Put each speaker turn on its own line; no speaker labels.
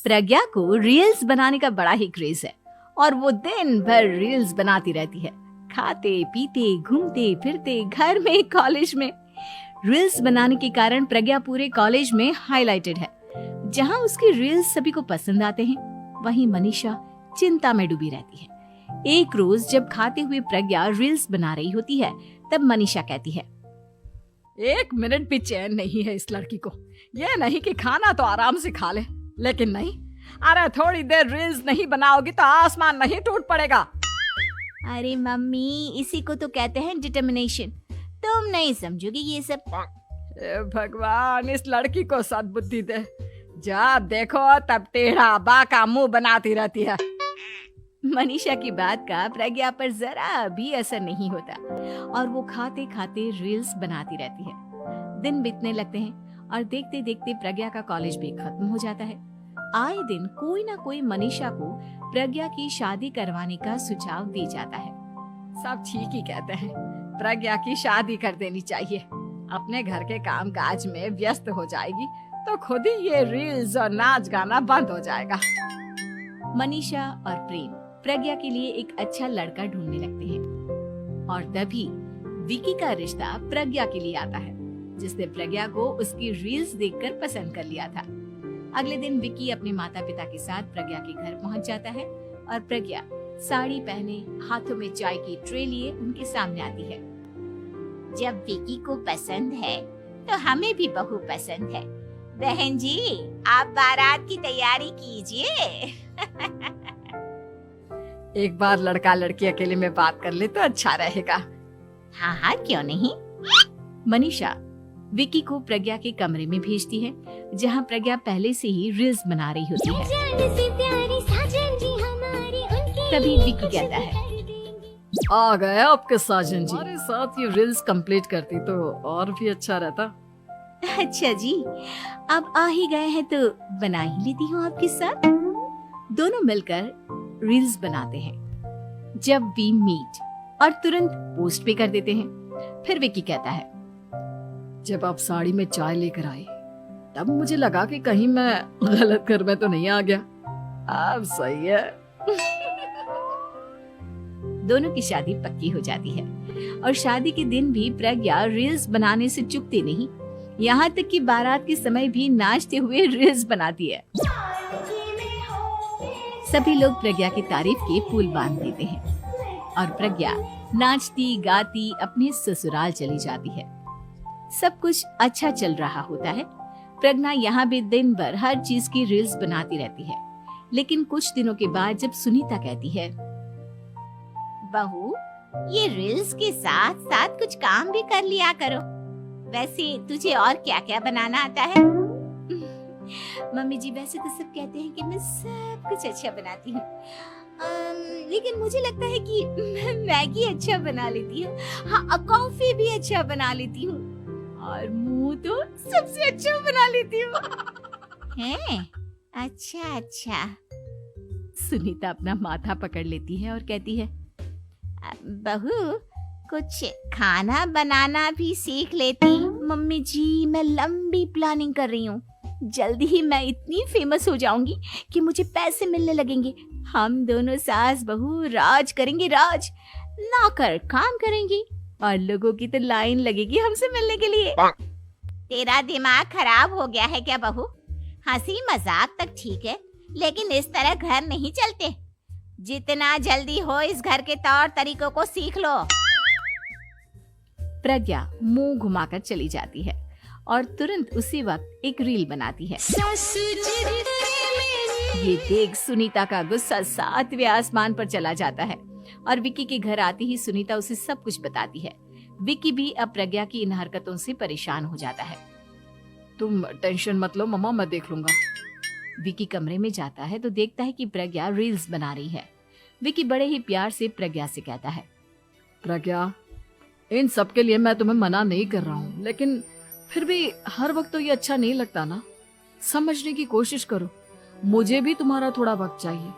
प्रज्ञा को रील्स बनाने का बड़ा ही क्रेज है और वो दिन भर रील्स बनाती रहती है। खाते पीते घूमते फिरते घर में कॉलेज में रील्स बनाने के कारण प्रज्ञा पूरे कॉलेज में हाईलाइटेड है। जहां उसकी रील्स सभी को पसंद आते हैं, वहीं मनीषा चिंता में डूबी रहती है। एक रोज जब खाते हुए प्रज्ञा रील्स बना रही होती है, तब मनीषा कहती है,
1 मिनट भी चैन नहीं है इस लड़की को। ये नहीं कि खाना तो आराम से खा ले, लेकिन नहीं, अरे थोड़ी देर रील्स नहीं बनाओगी तो आसमान नहीं टूट पड़ेगा।
अरे मम्मी, इसी को तो कहते हैं डिटर्मिनेशन। तुम नहीं समझोगी ये सब।
हे भगवान, इस लड़की को सद्बुद्धि दे। जब देखो तब टेढ़ा बाका मुंह बनाती रहती है।
मनीषा की बात का प्रज्ञा पर जरा भी असर नहीं होता और वो खाते खाते रील्स बनाती रहती है। दिन बीतने लगते हैं और देखते देखते प्रज्ञा का कॉलेज भी खत्म हो जाता है। आए दिन कोई ना कोई मनीषा को प्रज्ञा की शादी करवाने का सुझाव दी जाता है।
सब ठीक ही कहते हैं, प्रज्ञा की शादी कर देनी चाहिए। अपने घर के काम काज में व्यस्त हो जाएगी तो खुद ही ये रील्स और नाच गाना बंद हो जाएगा।
मनीषा और प्रेम प्रज्ञा के लिए एक अच्छा लड़का ढूंढने लगते हैं और तभी विकी का रिश्ता प्रज्ञा के लिए आता है, जिसने प्रज्ञा को उसकी रील्स देखकर पसंद कर लिया था। अगले दिन विकी अपने माता पिता के साथ प्रज्ञा के घर पहुंच जाता है और प्रज्ञा साड़ी पहने हाथों में चाय की ट्रे लिए उनके सामने आती है।
जब विकी को पसंद है तो हमें भी बहू पसंद है। बहन जी, आप बारात की तैयारी कीजिए।
एक बार लड़का लड़की अकेले में बात कर ले तो अच्छा रहेगा।
हाँ हाँ, क्यों नहीं।
मनीषा विकी को प्रज्ञा के कमरे में भेजती है, जहां प्रज्ञा पहले से ही रील्स बना रही होती है। तभी विकी कहता है,
आ गए आपके साजन जी। हमारे साथ ये रील्स कंप्लीट करती तो और भी अच्छा रहता।
अच्छा जी, अब आ ही गए हैं तो बना ही लेती हूँ आपके साथ। दोनों मिलकर रील्स बनाते हैं। जब वी मीट और तुरंत पोस्ट भी कर देते हैं। फिर विकी कहता है,
जब आप साड़ी में चाय लेकर आए तब मुझे लगा कि कहीं मैं गलत घर में तो नहीं आ गया। अब सही है।
दोनों की शादी पक्की हो जाती है और शादी के दिन भी प्रज्ञा रील्स बनाने से चूकती नहीं। यहाँ तक कि बारात के समय भी नाचते हुए रील्स बनाती है। सभी लोग प्रज्ञा की तारीफ के पुल बांध देते हैं और प्रज्ञा नाचती गाती अपने ससुराल चली जाती है। सब कुछ अच्छा चल रहा होता है। प्रज्ञा यहाँ भी दिन भर हर चीज की रील्स बनाती रहती है। लेकिन कुछ दिनों के बाद जब सुनीता कहती है,
बहू, ये रील्स के साथ साथ कुछ काम भी कर लिया करो। वैसे तुझे और क्या क्या बनाना आता है?
मम्मी जी, वैसे तो सब कहते हैं कि मैं सब कुछ अच्छा बनाती हूँ, लेकिन मुझे लगता है कि मैं मैगी अच्छा बना लेती हूँ। हाँ, कॉफी भी अच्छा बना लेती हूँ और मुंह तो सबसे अच्छा बना लेती हूँ।
हैं? अच्छा अच्छा।
सुनीता अपना माथा पकड़ लेती है और कहती है,
बहू, कुछ खाना बनाना भी सीख लेती।
मम्मी जी, मैं लंबी प्लानिंग कर रही हूँ। जल्दी ही मैं इतनी फेमस हो जाऊंगी कि मुझे पैसे मिलने लगेंगे। हम दोनों सास बहू राज करेंगे, राज। नौकर काम करेंगी और लोगों की तो लाइन लगेगी हमसे मिलने के लिए।
तेरा दिमाग खराब हो गया है क्या बहू? हंसी मजाक तक ठीक है, लेकिन इस तरह घर नहीं चलते। जितना जल्दी हो इस घर के तौर तरीकों को सीख लो।
प्रज्ञा मुंह घुमाकर चली जाती है और तुरंत उसी वक्त एक रील बनाती है। ये देख सुनीता का गुस्सा 7वें आसमान पर चला जाता है और विकी के घर आती ही सुनीता उसे सब कुछ बताती है। विकी भी अब प्रज्ञा की इन हरकतों से परेशान हो जाता है।
तुम टेंशन मत लो मम्मा, मैं देख लूंगा।
विकी कमरे में जाता है तो देखता है कि प्रज्ञा रील्स बना रही है। विकी बड़े ही प्यार से प्रज्ञा से कहता है,
प्रज्ञा, इन सब के लिए मैं तुम्हें मना नहीं कर रहा हूँ, लेकिन फिर भी हर वक्त तो ये अच्छा नहीं लगता ना। समझने की कोशिश करो, मुझे भी तुम्हारा थोड़ा वक्त चाहिए।